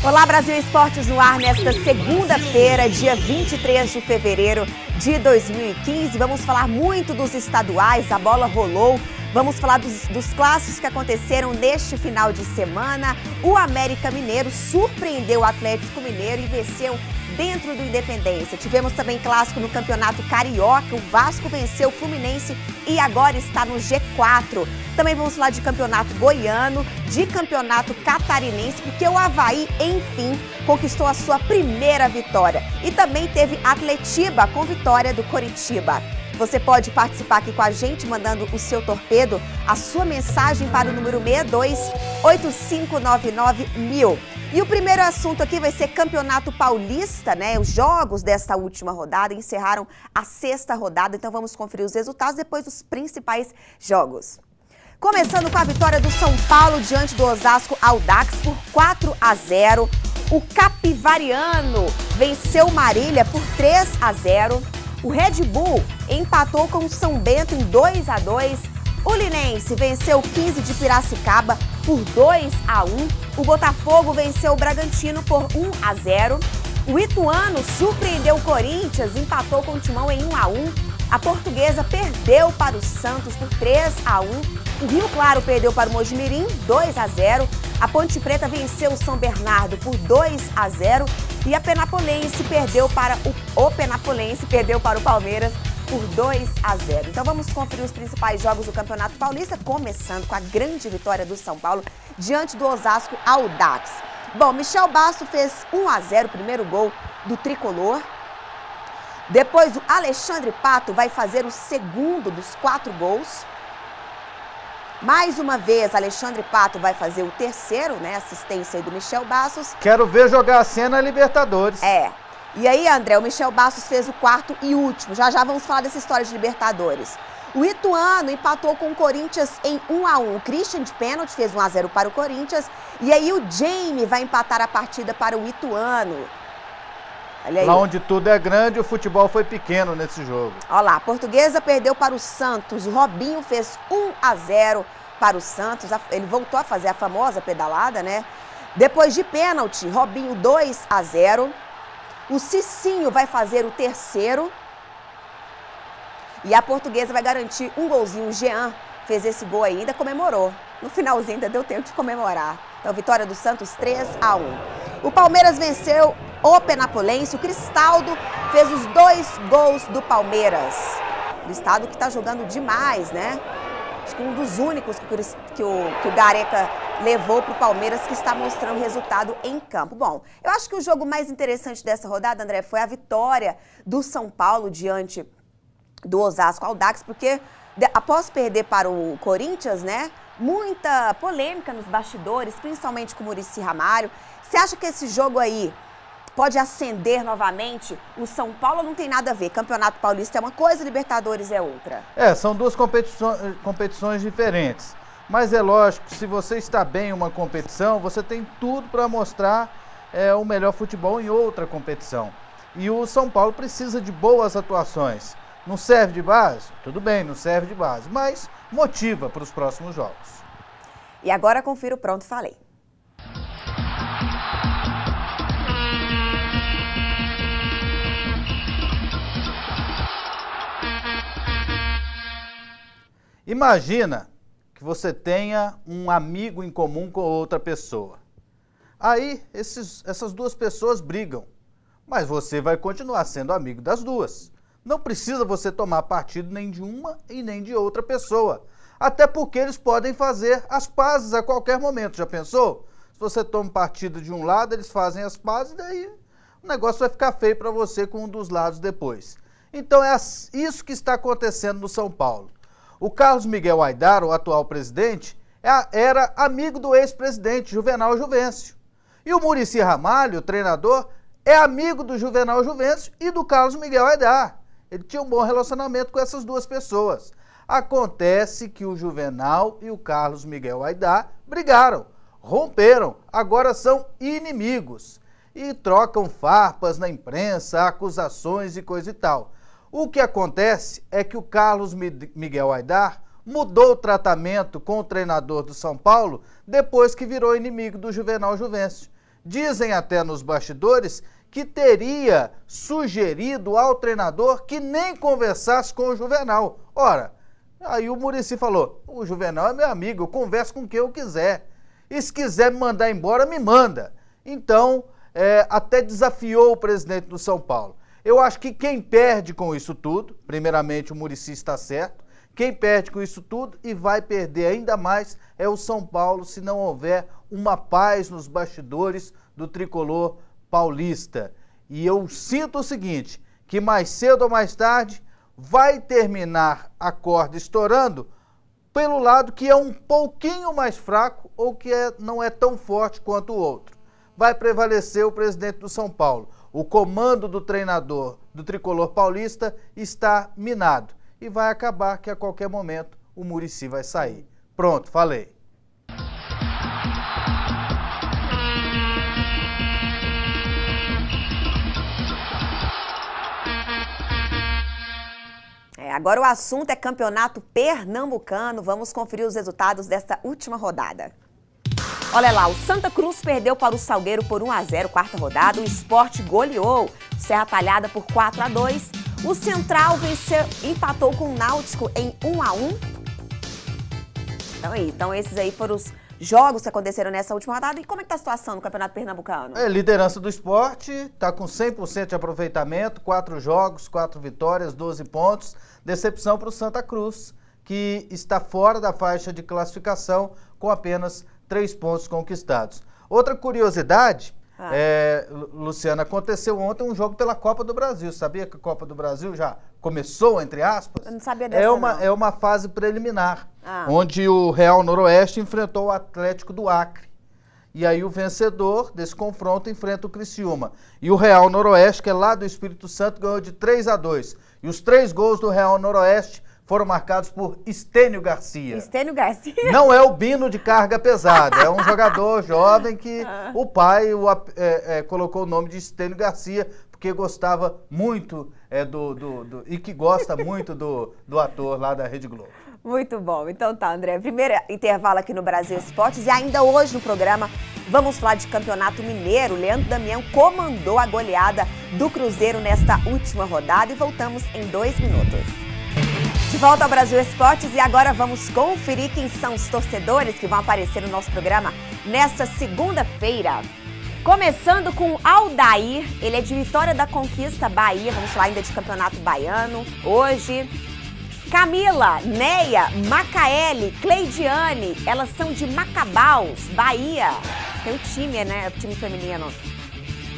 Olá, Brasil Esportes no ar nesta segunda-feira, dia 23 de fevereiro de 2015. Vamos falar muito dos estaduais, a bola rolou. Vamos falar dos clássicos que aconteceram neste final de semana. O América Mineiro surpreendeu o Atlético Mineiro e venceu dentro do Independência. Tivemos também clássico no Campeonato Carioca. O Vasco venceu o Fluminense e agora está no G4. Também vamos falar de Campeonato Goiano, de Campeonato Catarinense, porque o Avaí, enfim, conquistou a sua primeira vitória. E também teve Atletiba com vitória do Coritiba. Você pode participar aqui com a gente, mandando o seu torpedo, a sua mensagem para o número 62-8599-1000. E o primeiro assunto aqui vai ser Campeonato Paulista, né? Os jogos desta última rodada encerraram a sexta rodada, então vamos conferir os resultados depois dos principais jogos. Começando com a vitória do São Paulo diante do Osasco Audax por 4-0. O Capivariano venceu o Marília por 3-0. O Red Bull empatou com o São Bento em 2-2. O Linense venceu o 15 de Piracicaba por 2-1. O Botafogo venceu o Bragantino por 1-0. O Ituano surpreendeu o Corinthians, empatou com o Timão em 1-1. A Portuguesa perdeu para o Santos por 3-1. O Rio Claro perdeu para o Mojimirim 2-0. A Ponte Preta venceu o São Bernardo por 2-0. E a Penapolense perdeu para o Palmeiras por 2-0. Então vamos conferir os principais jogos do Campeonato Paulista, começando com a grande vitória do São Paulo diante do Osasco Audax. Bom, Michel Basso fez 1-0, o primeiro gol do tricolor. Depois o Alexandre Pato vai fazer o segundo dos 4 gols. Mais uma vez, Alexandre Pato vai fazer o terceiro, né? Assistência aí do Michel Bastos. Quero ver jogar a cena Libertadores. E aí, André, o Michel Bastos fez o quarto e último. Já vamos falar dessa história de Libertadores. O Ituano empatou com o Corinthians em 1-1. O Christian de pênalti fez 1-0 para o Corinthians. E aí o Jamie vai empatar a partida para o Ituano. Olha aí. Lá onde tudo é grande, o futebol foi pequeno nesse jogo. Olha lá, a Portuguesa perdeu para o Santos. O Robinho fez 1-0 para o Santos. Ele voltou a fazer a famosa pedalada, né? Depois de pênalti, Robinho 2-0. O Cicinho vai fazer o terceiro. E a Portuguesa vai garantir um golzinho. O Jean fez esse gol aí, ainda comemorou. No finalzinho ainda deu tempo de comemorar. Então, vitória do Santos 3-1. O Palmeiras venceu o Penapolense. O Cristaldo fez os 2 gols do Palmeiras. O Cristaldo que está jogando demais, né? Acho que um dos únicos que o Gareca levou para o Palmeiras que está mostrando resultado em campo. Bom, eu acho que o jogo mais interessante dessa rodada, André, foi a vitória do São Paulo diante do Osasco Audax, porque após perder para o Corinthians, né, muita polêmica nos bastidores, principalmente com o Muricy Ramalho. Você acha que esse jogo aí pode acender novamente? O São Paulo não tem nada a ver. Campeonato Paulista é uma coisa, Libertadores é outra. São duas competições diferentes. Mas é lógico que se você está bem em uma competição, você tem tudo para mostrar o melhor futebol em outra competição. E o São Paulo precisa de boas atuações. Não serve de base? Tudo bem, não serve de base, mas motiva para os próximos jogos. E agora confira o Pronto Falei. Imagina que você tenha um amigo em comum com outra pessoa. Aí, essas duas pessoas brigam, mas você vai continuar sendo amigo das duas. Não precisa você tomar partido nem de uma e nem de outra pessoa. Até porque eles podem fazer as pazes a qualquer momento. Já pensou? Se você toma partido de um lado, eles fazem as pazes e daí o negócio vai ficar feio para você com um dos lados depois. Então é isso que está acontecendo no São Paulo. O Carlos Miguel Aidar, o atual presidente, era amigo do ex-presidente Juvenal Juvencio. E o Muricy Ramalho, o treinador, é amigo do Juvenal Juvencio e do Carlos Miguel Aidar. Ele tinha um bom relacionamento com essas duas pessoas. Acontece que o Juvenal e o Carlos Miguel Aidar brigaram, romperam, agora são inimigos. E trocam farpas na imprensa, acusações e coisa e tal. O que acontece é que o Carlos Miguel Aidar mudou o tratamento com o treinador do São Paulo depois que virou inimigo do Juvenal Juvencio. Dizem até nos bastidores que teria sugerido ao treinador que nem conversasse com o Juvenal. Ora, aí o Muricy falou, o Juvenal é meu amigo, eu converso com quem eu quiser. E se quiser me mandar embora, me manda. Então, até desafiou o presidente do São Paulo. Eu acho que quem perde com isso tudo, primeiramente o Muricy está certo, quem perde com isso tudo e vai perder ainda mais é o São Paulo se não houver uma paz nos bastidores do tricolor paulista. E eu sinto o seguinte, que mais cedo ou mais tarde vai terminar a corda estourando pelo lado que é um pouquinho mais fraco ou que não é tão forte quanto o outro. Vai prevalecer o presidente do São Paulo. O comando do treinador do tricolor paulista está minado. E vai acabar que a qualquer momento o Muricy vai sair. Pronto, falei. Agora o assunto é campeonato pernambucano. Vamos conferir os resultados desta última rodada. Olha lá, o Santa Cruz perdeu para o Salgueiro por 1-0, quarta rodada. O Sport goleou o Serra Talhada por 4-2. O Central empatou com o Náutico em 1-1. Então esses aí foram os jogos que aconteceram nessa última rodada. E como é que tá a situação no Campeonato Pernambucano? Liderança do Sport, está com 100% de aproveitamento, 4 jogos, 4 vitórias, 12 pontos. Decepção para o Santa Cruz, que está fora da faixa de classificação com apenas 3 pontos conquistados. Outra curiosidade, Luciana, aconteceu ontem um jogo pela Copa do Brasil. Sabia que a Copa do Brasil já começou, entre aspas? Eu não sabia dessa, não. É uma fase preliminar, onde o Real Noroeste enfrentou o Atlético do Acre. E aí o vencedor desse confronto enfrenta o Criciúma. E o Real Noroeste, que é lá do Espírito Santo, ganhou de 3-2. E os 3 gols do Real Noroeste foram marcados por Estênio Garcia. Estênio Garcia? Não é o Bino de carga pesada, é um jogador jovem que o pai colocou o nome de Estênio Garcia, porque gostava muito e que gosta muito do ator lá da Rede Globo. Muito bom. Então tá, André. Primeiro intervalo aqui no Brasil Esportes e ainda hoje no programa vamos falar de Campeonato Mineiro. Leandro Damião comandou a goleada do Cruzeiro nesta última rodada e voltamos em 2 minutos. De volta ao Brasil Esportes e agora vamos conferir quem são os torcedores que vão aparecer no nosso programa nesta segunda-feira. Começando com Aldair, ele é de Vitória da Conquista, Bahia, vamos falar ainda de Campeonato Baiano hoje. Camila, Neia, Macaele, Cleidiane, elas são de Macabaus, Bahia. Tem o time, né? O time feminino.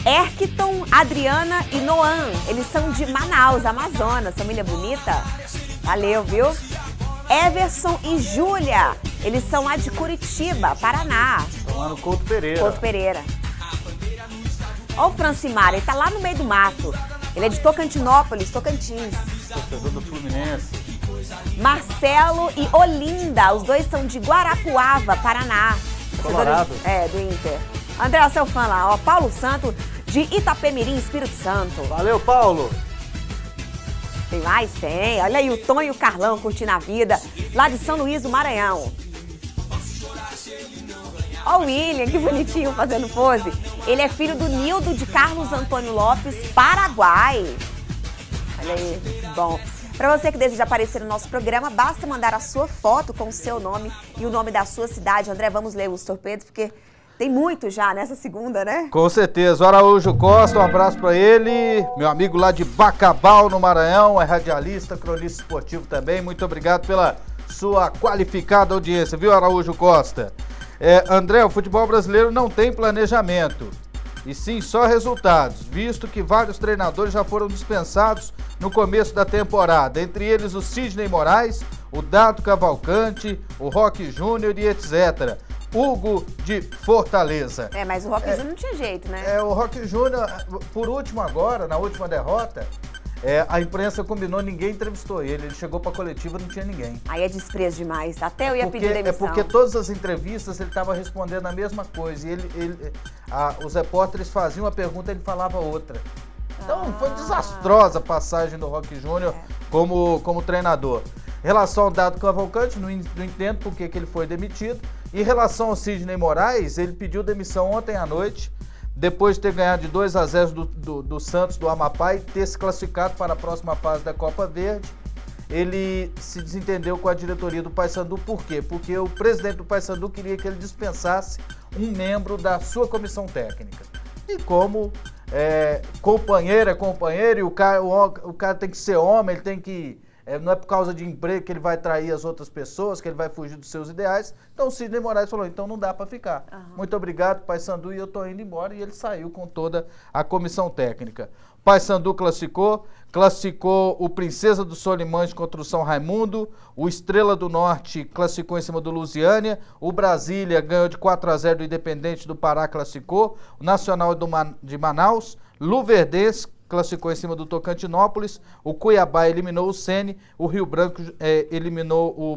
Erkton, Adriana e Noan, eles são de Manaus, Amazonas, família bonita. Valeu, viu? Everson e Júlia, eles são lá de Curitiba, Paraná. Estão lá no Couto Pereira. Couto Pereira. Olha o Francimar, ele tá lá no meio do mato. Ele é de Tocantinópolis, Tocantins. Torcedor do Fluminense. Marcelo e Olinda, os dois são de Guarapuava, Paraná. Colorado. Do Inter. André, é seu fã lá, ó. Paulo Santo, de Itapemirim, Espírito Santo. Valeu, Paulo. Tem mais? Tem. Olha aí o Tom e o Carlão curtindo a vida, lá de São Luís do Maranhão. Ó o William, que bonitinho, fazendo pose. Ele é filho do Nildo de Carlos Antônio Lopes, Paraguai. Olha aí, bom. Para você que deseja aparecer no nosso programa, basta mandar a sua foto com o seu nome e o nome da sua cidade. André, vamos ler os torpedos, porque tem muito já nessa segunda, né? Com certeza. O Araújo Costa, um abraço para ele. Meu amigo lá de Bacabal, no Maranhão, é radialista, cronista esportivo também. Muito obrigado pela sua qualificada audiência, viu, Araújo Costa? André, o futebol brasileiro não tem planejamento, e sim só resultados, visto que vários treinadores já foram dispensados no começo da temporada, entre eles o Sidney Moraes, o Dado Cavalcante, o Roque Júnior e etc. Hugo de Fortaleza. Mas o Roque Júnior não tinha jeito, né? O Roque Júnior, por último agora, na última derrota, a imprensa combinou, ninguém entrevistou ele. Ele chegou pra coletiva, não tinha ninguém. Aí é desprezo demais. Até eu ia pedir demissão. Porque todas as entrevistas ele estava respondendo a mesma coisa. E os repórteres faziam uma pergunta e ele falava outra. Então foi desastrosa a passagem do Roque Júnior como treinador. Em relação ao Dado Cavalcante, não entendo por que ele foi demitido. Em relação ao Sidney Moraes, ele pediu demissão ontem à noite, depois de ter ganhado de 2-0 do Santos do Amapá e ter se classificado para a próxima fase da Copa Verde, ele se desentendeu com a diretoria do Paysandu. Por quê? Porque o presidente do Paysandu queria que ele dispensasse um membro da sua comissão técnica. E como companheiro é companheiro, e o cara tem que ser homem, ele tem que... não é por causa de emprego que ele vai trair as outras pessoas, que ele vai fugir dos seus ideais. Então o Sidney Moraes falou, então não dá para ficar. Muito obrigado, Paysandu, e eu tô indo embora. E ele saiu com toda a comissão técnica. Paysandu classificou o Princesa do Solimões contra o São Raimundo, o Estrela do Norte classificou em cima do Lusiânia, o Brasília ganhou de 4-0 do Independente do Pará, classificou, o Nacional de Manaus, Luverdense classificou em cima do Tocantinópolis, o Cuiabá eliminou o Sene, o Rio Branco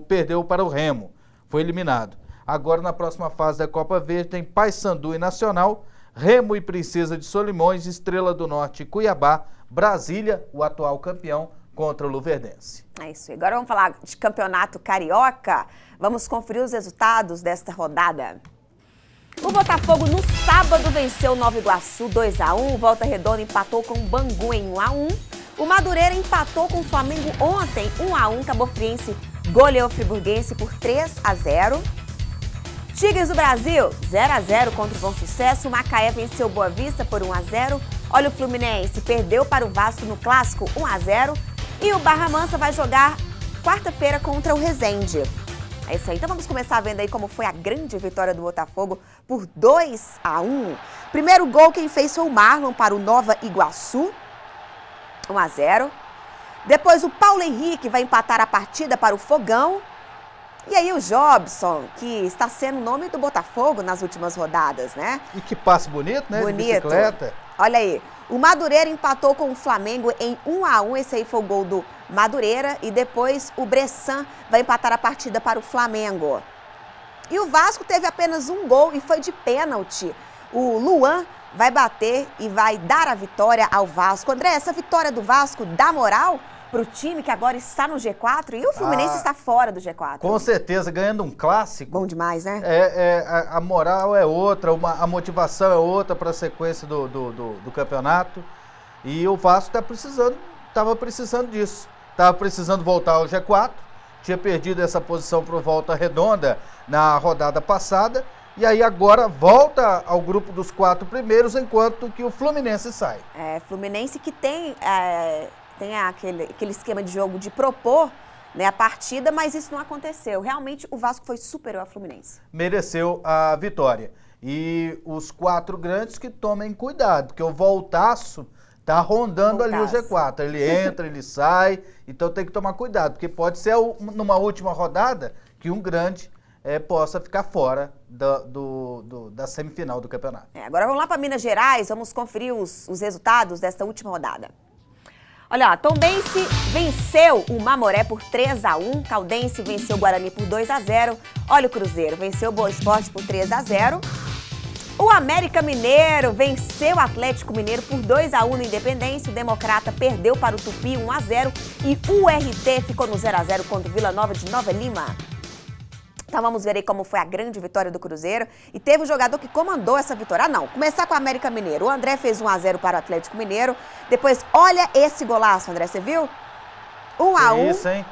perdeu para o Remo, foi eliminado. Agora na próxima fase da Copa Verde tem Paysandu e Nacional, Remo e Princesa de Solimões, Estrela do Norte e Cuiabá, Brasília, o atual campeão, contra o Luverdense. É isso aí. Agora vamos falar de campeonato carioca. Vamos conferir os resultados desta rodada. O Botafogo no sábado venceu o Nova Iguaçu 2-1, o Volta Redonda empatou com o Bangu em 1-1, o Madureira empatou com o Flamengo ontem 1-1, Cabo Friense goleou o Friburguense por 3-0. Tigres do Brasil 0-0 contra o Bom Sucesso, o Macaé venceu o Boa Vista por 1-0, olha o Fluminense perdeu para o Vasco no Clássico 1-0 e o Barra Mansa vai jogar quarta-feira contra o Resende. É isso aí, então vamos começar vendo aí como foi a grande vitória do Botafogo por 2-1. Primeiro gol quem fez foi o Marlon para o Nova Iguaçu, 1-0. Depois o Paulo Henrique vai empatar a partida para o Fogão. E aí o Jobson, que está sendo o nome do Botafogo nas últimas rodadas, né? E que passe bonito, né? Bonito. De bicicleta. Olha aí, o Madureira empatou com o Flamengo em 1-1, esse aí foi o gol do Madureira. E depois o Bressan vai empatar a partida para o Flamengo. E o Vasco teve apenas um gol e foi de pênalti. O Luan vai bater e vai dar a vitória ao Vasco. André, essa vitória do Vasco dá moral para o time que agora está no G4 e o Fluminense está fora do G4. Com certeza, ganhando um clássico. Bom demais, né? A moral é outra, a motivação é outra para a sequência do campeonato. E o Vasco estava precisando disso. Estava precisando voltar ao G4, tinha perdido essa posição para o Volta Redonda na rodada passada. E aí agora volta ao grupo dos 4 primeiros, enquanto que o Fluminense sai. Fluminense que tem aquele esquema de jogo de propor, né, a partida, mas isso não aconteceu. Realmente o Vasco foi superior ao Fluminense. Mereceu a vitória. E os 4 grandes que tomem cuidado, porque o Voltaço tá rondando ali o G4. Ele entra, ele sai, então tem que tomar cuidado, porque pode ser numa última rodada que um grande possa ficar fora da semifinal do campeonato. Agora vamos lá para Minas Gerais, vamos conferir os resultados desta última rodada. Olha, Tombense venceu o Mamoré por 3-1, Caldense venceu o Guarani por 2-0, olha o Cruzeiro, venceu o Boa Esporte por 3-0, o América Mineiro venceu o Atlético Mineiro por 2-1 no Independência, o Democrata perdeu para o Tupi 1-0 e o RT ficou no 0-0 contra o Vila Nova de Nova Lima. Então vamos ver aí como foi a grande vitória do Cruzeiro. E teve um jogador que comandou essa vitória. Começar com o América Mineiro. O André fez 1-0 para o Atlético Mineiro. Depois, olha esse golaço, André, você viu? 1-1. Isso, hein?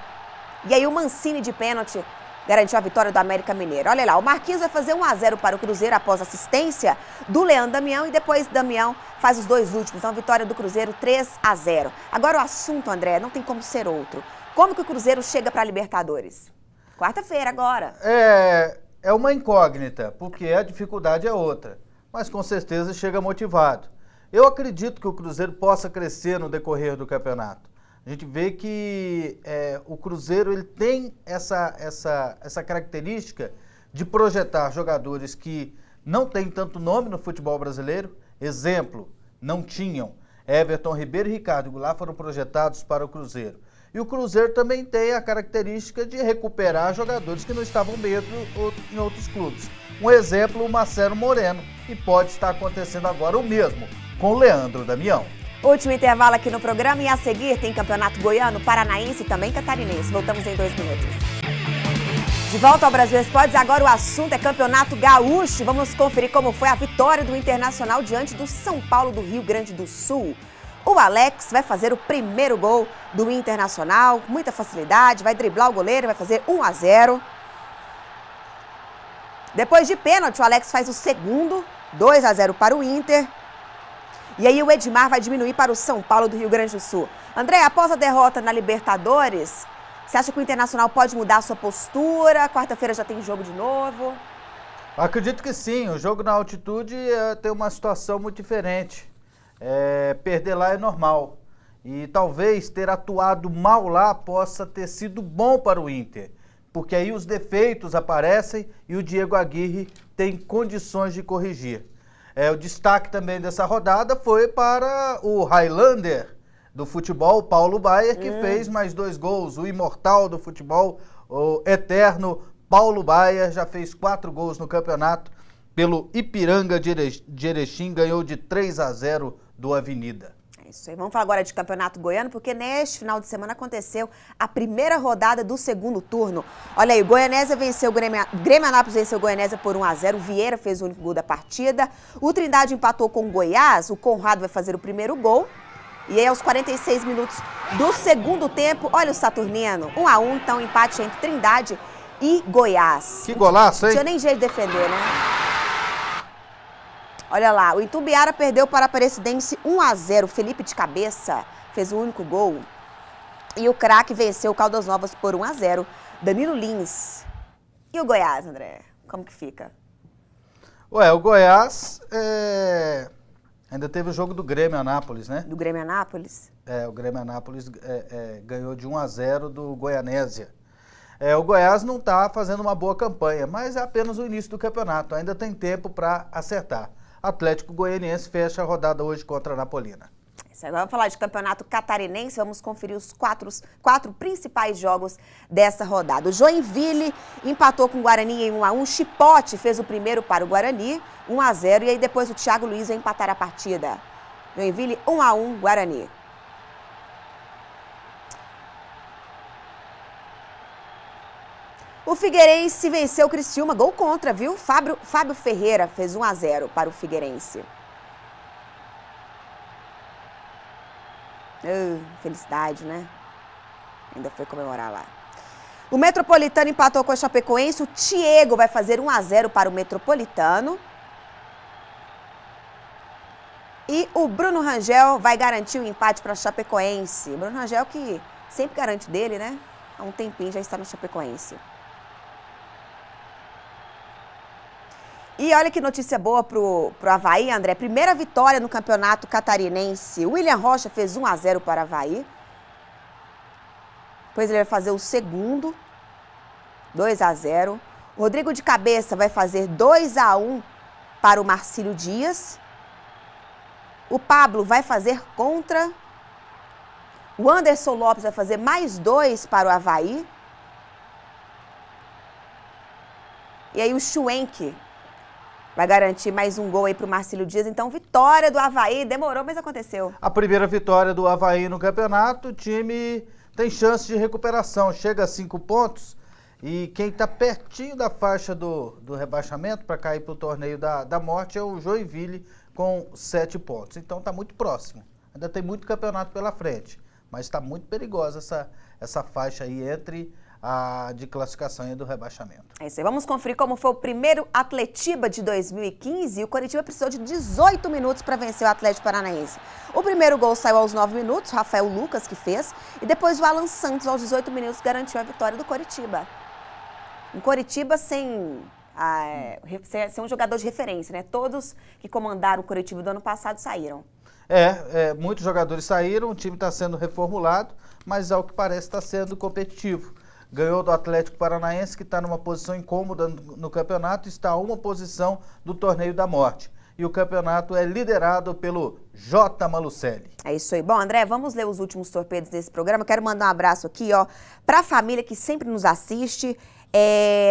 E aí o Mancini de pênalti garantiu a vitória do América Mineiro. Olha lá, o Marquinhos vai fazer 1-0 para o Cruzeiro após assistência do Leandro Damião. E depois Damião faz os 2 últimos. Então, vitória do Cruzeiro 3-0. Agora o assunto, André, não tem como ser outro. Como que o Cruzeiro chega para a Libertadores? Quarta-feira agora. É uma incógnita, porque a dificuldade é outra. Mas com certeza chega motivado. Eu acredito que o Cruzeiro possa crescer no decorrer do campeonato. A gente vê que o Cruzeiro ele tem essa característica de projetar jogadores que não têm tanto nome no futebol brasileiro. Exemplo, não tinham. Everton Ribeiro e Ricardo Goulart foram projetados para o Cruzeiro. E o Cruzeiro também tem a característica de recuperar jogadores que não estavam bem em outros clubes. Um exemplo, o Marcelo Moreno, e pode estar acontecendo agora o mesmo com o Leandro Damião. Último intervalo aqui no programa e a seguir tem Campeonato Goiano, Paranaense e também Catarinense. Voltamos em 2 minutos. De volta ao Brasil Esportes, agora o assunto é Campeonato Gaúcho. Vamos conferir como foi a vitória do Internacional diante do São Paulo do Rio Grande do Sul. O Alex vai fazer o primeiro gol do Internacional, com muita facilidade, vai driblar o goleiro, vai fazer 1-0. Depois de pênalti, o Alex faz o segundo, 2-0 para o Inter. E aí o Edmar vai diminuir para o São Paulo do Rio Grande do Sul. André, após a derrota na Libertadores, você acha que o Internacional pode mudar a sua postura? Quarta-feira já tem jogo de novo? Acredito que sim. O jogo na altitude tem uma situação muito diferente. Perder lá é normal. E talvez ter atuado mal lá possa ter sido bom para o Inter. Porque aí os defeitos aparecem e o Diego Aguirre tem condições de corrigir. O destaque também dessa rodada foi para o Highlander do futebol, Paulo Baier, que fez mais 2 gols. O imortal do futebol, o eterno Paulo Baier, já fez 4 gols no campeonato pelo Ipiranga de Erechim, ganhou de 3-0 do Avenida. É isso aí. Vamos falar agora de Campeonato Goiano, porque neste final de semana aconteceu a primeira rodada do segundo turno. Olha aí, o Goianésia venceu o Grêmio Anápolis, venceu o Goianésia por 1-0. O Vieira fez o único gol da partida. O Trindade empatou com o Goiás. O Conrado vai fazer o primeiro gol. E aí, aos 46 minutos do segundo tempo, olha o Saturnino, 1-1, então empate entre Trindade e Goiás. Que golaço, hein? Não tinha nem jeito de defender, né? Olha lá, o Itumbiara perdeu para a Aparecidense 1-0. Felipe de cabeça fez o único gol. E o Craque venceu o Caldas Novas por 1-0. Danilo Lins. E o Goiás, André? Como que fica? O Goiás ainda teve o jogo do Grêmio Anápolis, né? Do Grêmio Anápolis? O Grêmio Anápolis ganhou de 1-0 do Goianésia. O Goiás não está fazendo uma boa campanha, mas é apenas o início do campeonato. Ainda tem tempo para acertar. Atlético Goianiense fecha a rodada hoje contra a Napolina. Agora vamos falar de campeonato catarinense, vamos conferir os quatro principais jogos dessa rodada. O Joinville empatou com o Guarani em 1-1, Chipote fez o primeiro para o Guarani, 1-0, e aí depois o Thiago Luiz vai empatar a partida. Joinville 1-1, Guarani. O Figueirense venceu o Criciúma, gol contra, viu? Fábio Ferreira fez 1-0 para o Figueirense. Felicidade, né? Ainda foi comemorar lá. O Metropolitano empatou com a Chapecoense. O Thiago vai fazer 1-0 para o Metropolitano. E o Bruno Rangel vai garantir o empate para a Chapecoense. O Bruno Rangel que sempre garante dele, né? Há um tempinho já está no Chapecoense. E olha que notícia boa pro Avaí, André. Primeira vitória no campeonato catarinense. O William Rocha fez 1-0 para o Avaí. Depois ele vai fazer o segundo, 2-0. O Rodrigo de cabeça vai fazer 2-1 para o Marcílio Dias. O Pablo vai fazer contra. O Anderson Lopes vai fazer mais 2 para o Avaí. E aí o Schwenk vai garantir mais um gol aí para o Marcílio Dias. Então, vitória do Avaí. Demorou, mas aconteceu. A primeira vitória do Avaí no campeonato, o time tem chance de recuperação. Chega a 5 pontos e quem está pertinho da faixa do rebaixamento para cair para o torneio da morte é o Joinville com 7 pontos. Então, está muito próximo. Ainda tem muito campeonato pela frente, mas está muito perigosa essa faixa aí entre a de classificação e do rebaixamento. É isso aí. Vamos conferir como foi o primeiro Atletiba de 2015. E o Coritiba precisou de 18 minutos para vencer o Atlético Paranaense. O primeiro gol saiu aos 9 minutos, Rafael Lucas que fez. E depois o Alan Santos, aos 18 minutos, garantiu a vitória do Coritiba. Um Coritiba sem ser um jogador de referência, né? Todos que comandaram o Coritiba do ano passado saíram. Muitos jogadores saíram, o time está sendo reformulado, mas ao que parece está sendo competitivo. Ganhou do Atlético Paranaense, que está numa posição incômoda no campeonato, está a uma posição do torneio da morte. E o campeonato é liderado pelo J. Malucelli. É isso aí. Bom, André, vamos ler os últimos torpedos desse programa. Quero mandar um abraço aqui, para a família que sempre nos assiste,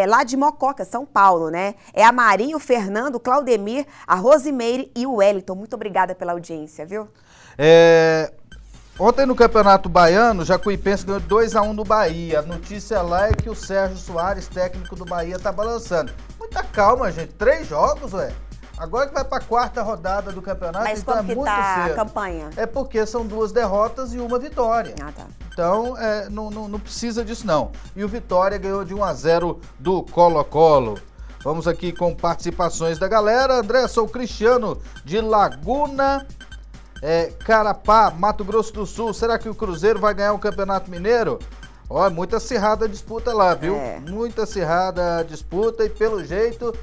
lá de Mococa, São Paulo, né? É a Marinho, o Fernando, o Claudemir, a Rosimeire e o Wellington. Muito obrigada pela audiência, viu? Ontem no Campeonato Baiano, Jacuipense ganhou 2-1 do Bahia. A notícia lá é que o Sérgio Soares, técnico do Bahia, tá balançando. Muita calma, gente. 3 jogos, ué. Agora que vai pra 4ª rodada do campeonato, Mas então como é que muito tá cedo. a campanha? É porque são 2 derrotas e 1 vitória. Ah, tá. Então, não precisa disso, não. E o Vitória ganhou de 1-0 do Colo-Colo. Vamos aqui com participações da galera. André, sou o Cristiano de Laguna... Carapá, Mato Grosso do Sul. Será que o Cruzeiro vai ganhar o Campeonato Mineiro? Ó, muita acirrada a disputa lá, viu? Muita acirrada a disputa e pelo jeito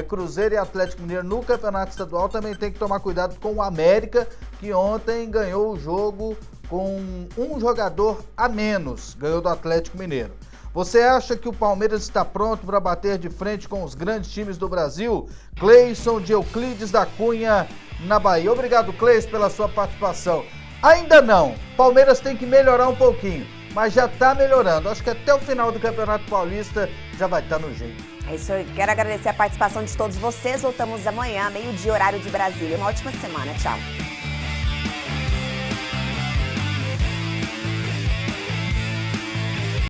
Cruzeiro e Atlético Mineiro no Campeonato Estadual também tem que tomar cuidado com o América, que ontem ganhou o jogo com um jogador a menos, ganhou do Atlético Mineiro. Você acha que o Palmeiras está pronto para bater de frente com os grandes times do Brasil? Cleison de Euclides da Cunha, na Bahia. Obrigado, Cleison, pela sua participação. Ainda não. Palmeiras tem que melhorar um pouquinho, mas já está melhorando. Acho que até o final do Campeonato Paulista já vai estar no jeito. É isso aí. Quero agradecer a participação de todos vocês. Voltamos amanhã, meio-dia, horário de Brasília. Uma ótima semana. Tchau.